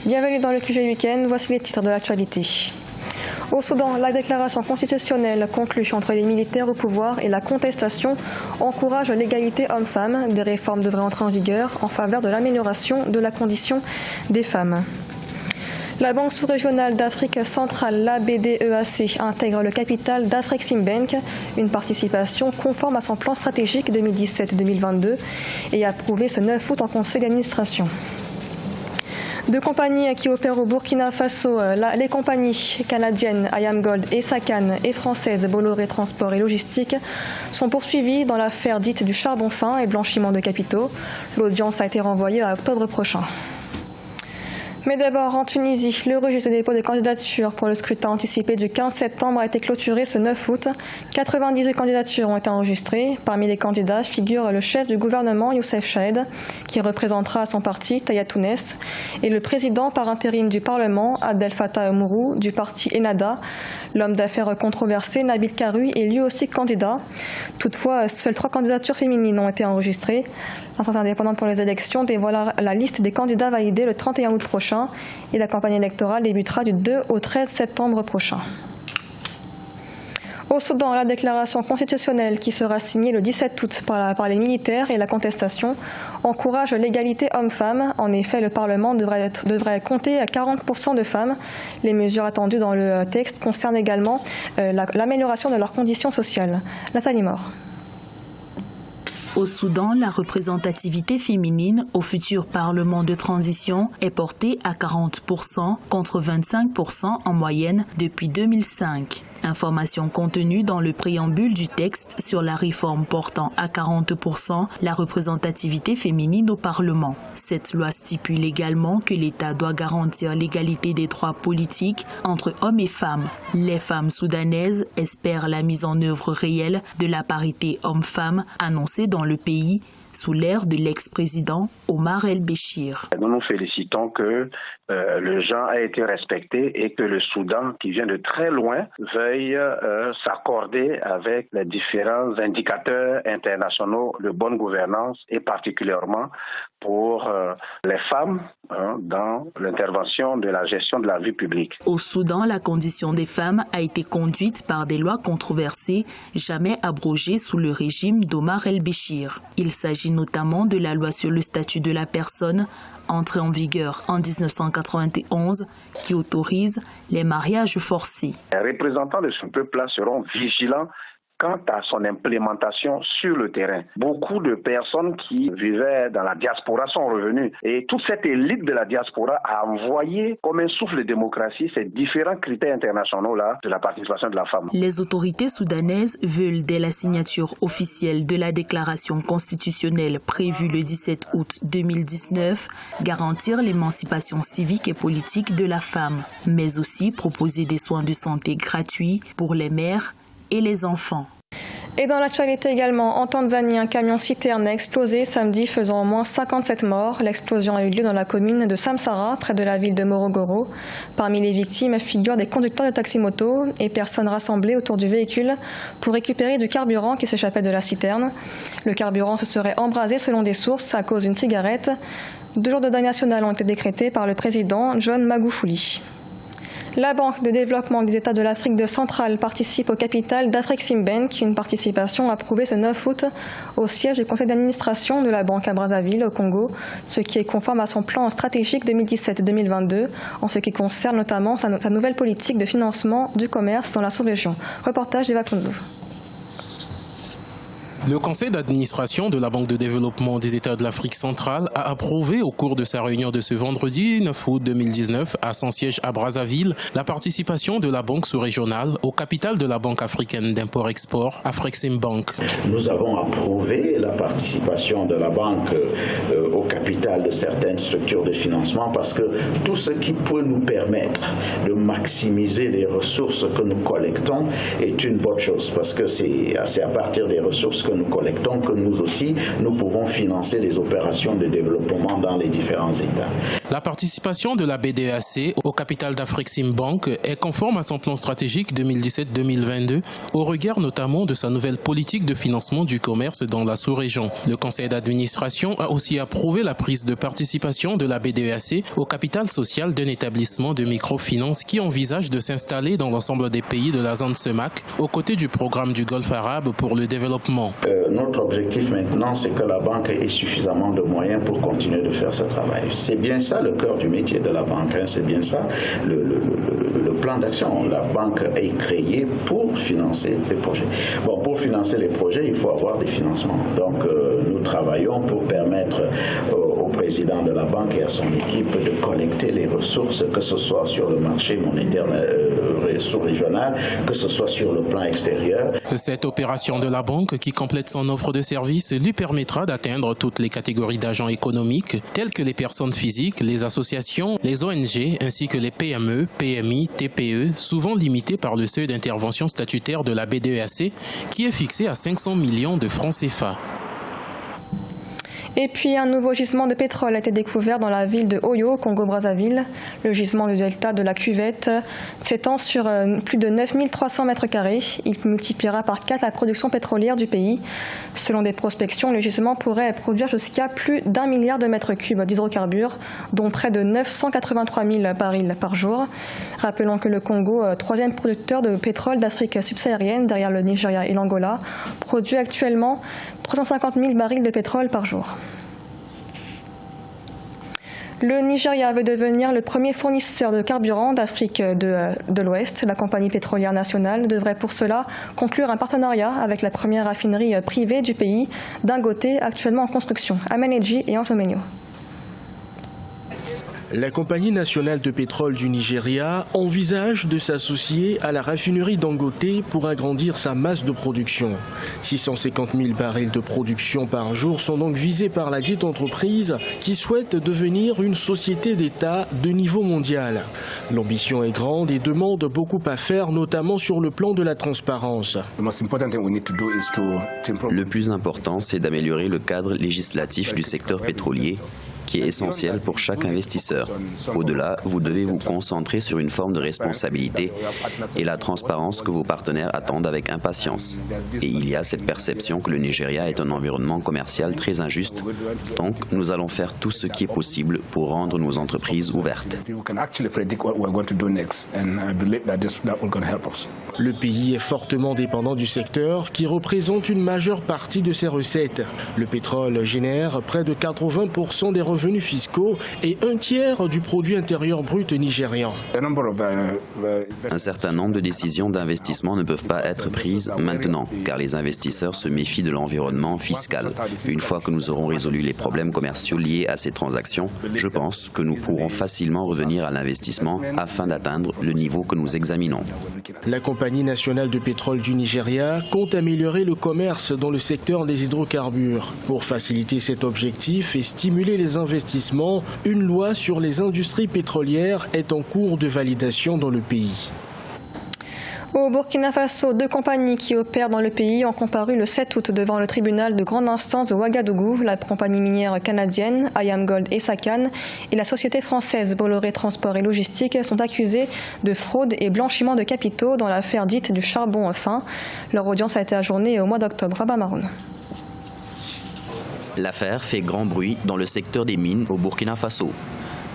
Bienvenue dans le QG Week-end, voici les titres de l'actualité. Au Soudan, la déclaration constitutionnelle conclue entre les militaires au pouvoir et la contestation encourage l'égalité homme-femme. Des réformes devraient entrer en vigueur en faveur de l'amélioration de la condition des femmes. La Banque sous-régionale d'Afrique centrale, la BDEAC, intègre le capital d'Afreximbank, une participation conforme à son plan stratégique 2017-2022 et approuvée ce 9 août en conseil d'administration. Deux compagnies qui opèrent au Burkina Faso, les compagnies canadiennes IAM Gold et Sakan et françaises Bolloré Transport et Logistique sont poursuivies dans l'affaire dite du charbon fin et blanchiment de capitaux. L'audience a été renvoyée à octobre prochain. Mais d'abord, en Tunisie, le registre de dépôt des candidatures pour le scrutin anticipé du 15 septembre a été clôturé ce 9 août. 98 candidatures ont été enregistrées. Parmi les candidats figure le chef du gouvernement, Youssef Chahed, qui représentera son parti, Taya Tounès, et le président par intérim du Parlement, Abdel Fattah Mourou, du parti Ennahda. L'homme d'affaires controversé, Nabil Karoui, est lui aussi candidat. Toutefois, seules 3 candidatures féminines ont été enregistrées. L'instance indépendante pour les élections dévoilera la liste des candidats validés le 31 août prochain et la campagne électorale débutera du 2 au 13 septembre prochain. Au Soudan, la déclaration constitutionnelle qui sera signée le 17 août par les militaires et la contestation encourage l'égalité homme-femme. En effet, le Parlement devrait compter à 40% de femmes. Les mesures attendues dans le texte concernent également l'amélioration de leurs conditions sociales. Nathalie Mort. Au Soudan, la représentativité féminine au futur Parlement de transition est portée à 40% contre 25% en moyenne depuis 2005. Information contenue dans le préambule du texte sur la réforme portant à 40% la représentativité féminine au Parlement. Cette loi stipule également que l'État doit garantir l'égalité des droits politiques entre hommes et femmes. Les femmes soudanaises espèrent la mise en œuvre réelle de la parité homme-femme annoncée dans le pays sous l'ère de l'ex-président Omar el-Béchir. Nous nous félicitons que le genre a été respecté et que le Soudan, qui vient de très loin, veuille s'accorder avec les différents indicateurs internationaux de bonne gouvernance et particulièrement pour les femmes dans l'intervention de la gestion de la vie publique. Au Soudan, la condition des femmes a été conduite par des lois controversées, jamais abrogées sous le régime d'Omar el-Béchir. Il s'agit notamment de la loi sur le statut de la personne, entrée en vigueur en 1991, qui autorise les mariages forcés. Les représentants de ce peuple-là seront vigilants quant à son implémentation sur le terrain. Beaucoup de personnes qui vivaient dans la diaspora sont revenues et toute cette élite de la diaspora a envoyé comme un souffle de démocratie ces différents critères internationaux-là de la participation de la femme. Les autorités soudanaises veulent, dès la signature officielle de la déclaration constitutionnelle prévue le 17 août 2019, garantir l'émancipation civique et politique de la femme, mais aussi proposer des soins de santé gratuits pour les mères et les enfants. Et dans l'actualité également, en Tanzanie, un camion-citerne a explosé samedi, faisant au moins 57 morts. L'explosion a eu lieu dans la commune de Samsara, près de la ville de Morogoro. Parmi les victimes figurent des conducteurs de taxi-moto et personnes rassemblées autour du véhicule pour récupérer du carburant qui s'échappait de la citerne. Le carburant se serait embrasé selon des sources à cause d'une cigarette. 2 jours de deuil national ont été décrétés par le président John Magufuli. La Banque de développement des États de l'Afrique centrale participe au capital d'Afreximbank, une participation approuvée ce 9 août au siège du conseil d'administration de la banque à Brazzaville, au Congo, ce qui est conforme à son plan stratégique 2017-2022, en ce qui concerne notamment sa nouvelle politique de financement du commerce dans la sous-région. Reportage d'Eva Kunzou. Le conseil d'administration de la Banque de développement des États de l'Afrique centrale a approuvé au cours de sa réunion de ce vendredi 9 août 2019 à son siège à Brazzaville la participation de la banque sous-régionale au capital de la Banque africaine d'import-export, Afreximbank. Nous avons approuvé la participation de la banque au capital de certaines structures de financement parce que tout ce qui peut nous permettre de maximiser les ressources que nous collectons est une bonne chose parce que c'est à partir des ressources que nous collectons que nous aussi, nous pouvons financer les opérations de développement dans les différents États. La participation de la BDEAC au capital d'Afreximbank est conforme à son plan stratégique 2017-2022, au regard notamment de sa nouvelle politique de financement du commerce dans la sous-région. Le conseil d'administration a aussi approuvé approuvé la prise de participation de la BDEAC au capital social d'un établissement de microfinance qui envisage de s'installer dans l'ensemble des pays de la zone CEMAC aux côtés du programme du Golfe arabe pour le développement. Notre objectif maintenant, c'est que la banque ait suffisamment de moyens pour continuer de faire ce travail. C'est bien ça le cœur du métier de la banque, c'est bien ça le plan d'action. La banque est créée pour financer les projets. Bon, pour financer les projets, il faut avoir des financements. Donc, nous travaillons pour permettre au président de la banque et à son équipe de collecter les ressources, que ce soit sur le marché monétaire sous-régional, que ce soit sur le plan extérieur. Cette opération de la banque, qui complète son offre de services, lui permettra d'atteindre toutes les catégories d'agents économiques, telles que les personnes physiques, les associations, les ONG, ainsi que les PME, PMI, TPE, souvent limitées par le seuil d'intervention statutaire de la BDEAC, qui est fixé à 500 millions de francs CFA. Et puis un nouveau gisement de pétrole a été découvert dans la ville de Oyo, Congo-Brazzaville. Le gisement du delta de la Cuvette s'étend sur plus de 9300 mètres carrés. Il multipliera par 4 la production pétrolière du pays. Selon des prospections, le gisement pourrait produire jusqu'à plus d'1 milliard de mètres cubes d'hydrocarbures, dont près de 983 000 barils par jour. Rappelons que le Congo, troisième producteur de pétrole d'Afrique subsaharienne derrière le Nigeria et l'Angola, produit actuellement 350 000 barils de pétrole par jour. Le Nigeria veut devenir le premier fournisseur de carburant d'Afrique de l'Ouest. La compagnie pétrolière nationale devrait pour cela conclure un partenariat avec la première raffinerie privée du pays, Dangote, actuellement en construction, à Menedji et Antomenyo. La compagnie nationale de pétrole du Nigeria envisage de s'associer à la raffinerie Dangote pour agrandir sa masse de production. 650 000 barils de production par jour sont donc visés par la dite entreprise qui souhaite devenir une société d'État de niveau mondial. L'ambition est grande et demande beaucoup à faire, notamment sur le plan de la transparence. Le plus important, c'est d'améliorer le cadre législatif du secteur pétrolier, qui est essentiel pour chaque investisseur. Au-delà, vous devez vous concentrer sur une forme de responsabilité et la transparence que vos partenaires attendent avec impatience. Et il y a cette perception que le Nigeria est un environnement commercial très injuste. Donc, nous allons faire tout ce qui est possible pour rendre nos entreprises ouvertes. Le pays est fortement dépendant du secteur qui représente une majeure partie de ses recettes. Le pétrole génère près de 80% des revenus fiscaux et un tiers du produit intérieur brut nigérian. Un certain nombre de décisions d'investissement ne peuvent pas être prises maintenant, car les investisseurs se méfient de l'environnement fiscal. Une fois que nous aurons résolu les problèmes commerciaux liés à ces transactions, je pense que nous pourrons facilement revenir à l'investissement afin d'atteindre le niveau que nous examinons. La compagnie nationale de pétrole du Nigeria compte améliorer le commerce dans le secteur des hydrocarbures. Pour faciliter cet objectif et stimuler les investissements, une loi sur les industries pétrolières est en cours de validation dans le pays. Au Burkina Faso, 2 compagnies qui opèrent dans le pays ont comparu le 7 août devant le tribunal de grande instance de Ouagadougou. La compagnie minière canadienne IAMGOLD et SACAN et la société française Bolloré Transport et Logistique sont accusées de fraude et blanchiment de capitaux dans l'affaire dite du charbon fin. Leur audience a été ajournée au mois d'octobre. Rabat Maroun. L'affaire fait grand bruit dans le secteur des mines au Burkina Faso.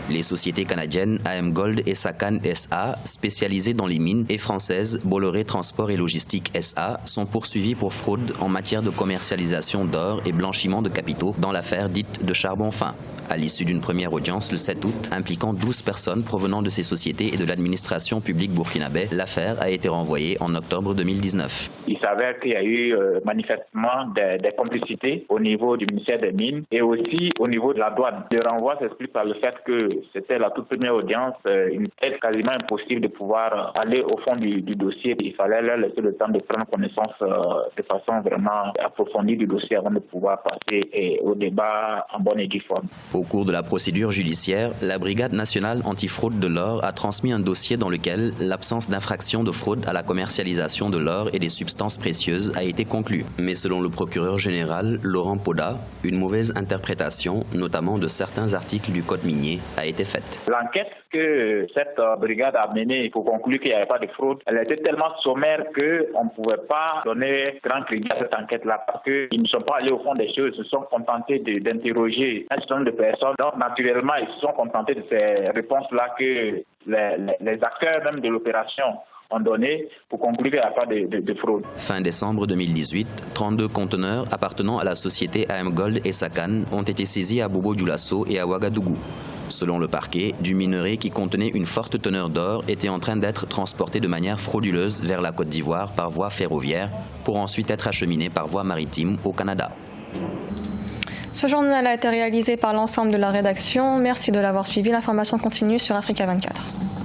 Les sociétés canadiennes IAMGOLD et SACAN SA, spécialisées dans les mines, et françaises Bolloré Transport et Logistique SA, sont poursuivies pour fraude en matière de commercialisation d'or et blanchiment de capitaux dans l'affaire dite de charbon fin. À l'issue d'une première audience le 7 août, impliquant 12 personnes provenant de ces sociétés et de l'administration publique burkinabé, l'affaire a été renvoyée en octobre 2019. Il s'avère qu'il y a eu manifestement des complicités au niveau du ministère des Mines et aussi au niveau de la douane. Le renvoi s'explique par le fait que c'était la toute première audience. Il était quasiment impossible de pouvoir aller au fond du dossier. Il fallait leur laisser le temps de prendre connaissance de façon vraiment approfondie du dossier avant de pouvoir passer au débat en bonne et due forme. Au cours de la procédure judiciaire, la Brigade nationale antifraude de l'or a transmis un dossier dans lequel l'absence d'infraction de fraude à la commercialisation de l'or et des substances précieuses a été conclue. Mais selon le procureur général Laurent Poda, une mauvaise interprétation, notamment de certains articles du Code minier, a a été faite. L'enquête que cette brigade a menée pour conclure qu'il n'y avait pas de fraude, elle était tellement sommaire qu'on ne pouvait pas donner grand crédit à cette enquête-là parce qu'ils ne sont pas allés au fond des choses, ils se sont contentés d'interroger un certain nombre de personnes. Donc naturellement, ils se sont contentés de ces réponses-là que les acteurs même de l'opération ont donné pour conclure qu'il n'y a pas de fraude. Fin décembre 2018, 32 conteneurs appartenant à la société AM Gold et Sakan ont été saisis à Bobo-Dioulasso et à Ouagadougou. Selon le parquet, du minerai qui contenait une forte teneur d'or était en train d'être transporté de manière frauduleuse vers la Côte d'Ivoire par voie ferroviaire pour ensuite être acheminé par voie maritime au Canada. Ce journal a été réalisé par l'ensemble de la rédaction. Merci de l'avoir suivi. L'information continue sur Africa 24.